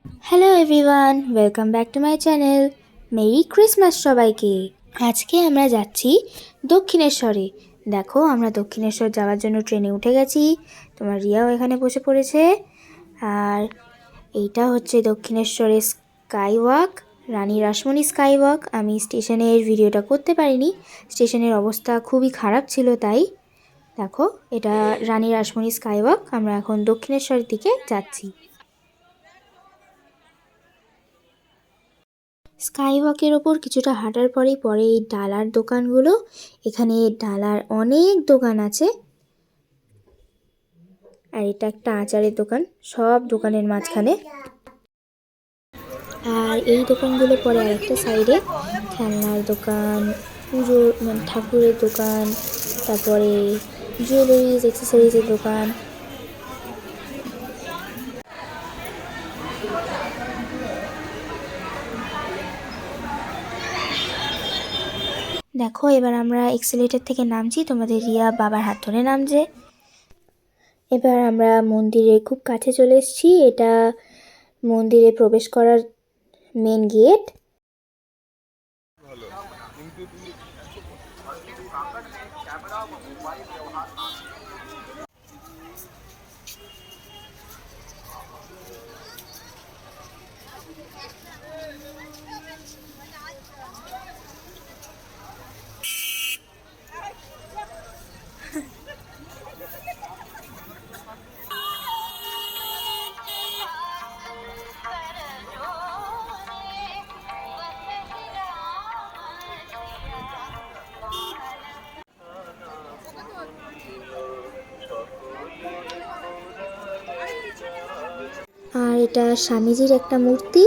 Hello everyone, welcome back to my channel. Merry Christmas সবাইকে। আজকে আমরা যাচ্ছি দক্ষিণেশ্বরে। দেখো, আমরা দক্ষিণেশ্বর যাওয়ার জন্য ট্রেনে উঠে গেছি। তোমার রিয়াও এখানে বসে পড়েছে। আর এইটা হচ্ছে দক্ষিণেশ্বরের স্কাই ওয়াক, রানী রাসমণি স্কাই ওয়াক। আমি স্টেশনের ভিডিওটা করতে পারিনি, স্টেশনের অবস্থা খুবই খারাপ ছিল। তাই দেখো, এটা রানী রাসমণি স্কাই ওয়াক। আমরা এখন দক্ষিণেশ্বরের দিকে যাচ্ছি। স্কাই ওয়াকের ওপর কিছুটা হাঁটার পরে এই ডালার দোকানগুলো। এখানে ডালার অনেক দোকান আছে। আর এটা একটা আচারের দোকান, সব দোকানের মাঝখানে। আর এই দোকানগুলো পরে আরেকটা সাইডে খেলনার দোকান, পুজোর মানে ঠাকুরের দোকান, তারপরে জুয়েলারিজ অ্যাক্সেসরিজের দোকান। দেখো, এবার আমরা এক্সেলেটর থেকে নামছি। তোমাদের রিয়া বাবার হাত ধরে নামছে। এবার আমরা মন্দিরের খুব কাছে চলে এসেছি। এটা মন্দিরে প্রবেশ করার মেন গেট। আর এটা স্বামীজির একটা মূর্তি।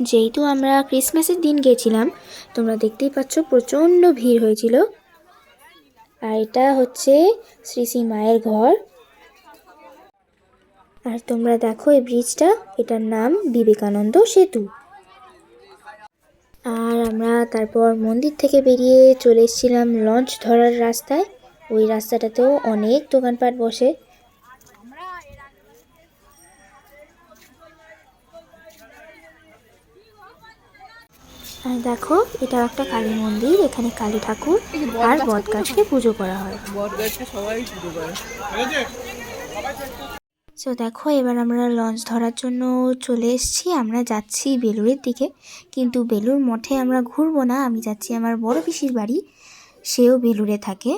যেহেতু আমরা ক্রিসমাসের দিন গেছিলাম, তোমরা দেখতেই পাচ্ছ প্রচণ্ড ভিড় হয়েছিল। আর এটা হচ্ছে শ্রী শ্রী মায়ের ঘর। আর তোমরা দেখো এই ব্রিজটা, এটার নাম বিবেকানন্দ সেতু। আর আমরা তারপর মন্দির থেকে বেরিয়ে চলে এসেছিলাম লঞ্চ ধরার রাস্তায়। ওই রাস্তাটাতেও অনেক দোকানপাট বসে। আর দেখো, এটা একটা কালী মন্দির। এখানে কালী ঠাকুর আর বট গাছকে পুজো করা হয়। সো দেখো, এবার আমরা লঞ্চ ধরার জন্য চলে এসেছি। আমরা যাচ্ছি বেলুড়ের দিকে, কিন্তু বেলুড় মঠে আমরা ঘুরবো না। আমি যাচ্ছি আমার বড় পিসির বাড়ি, সেও বেলুড়ে থাকে।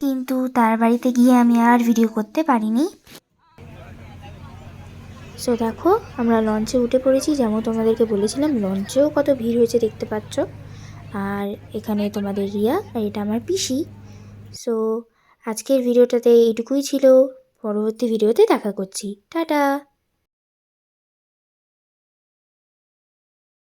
কিন্তু তার বাড়িতে গিয়ে আমি আর ভিডিও করতে পারিনি। সো দেখো, আমরা লঞ্চে উঠে পড়েছি। যেমন তোমাদেরকে বলেছিলাম, লঞ্চেও কত ভিড় হয়েছে দেখতে পাচ্ছ। আর এখানে তোমাদের রিয়া, আর এটা আমার পিসি। সো আজকের ভিডিওটাতে এইটুকুই ছিল। পরবর্তী ভিডিওতে দেখা করছি। টাটা।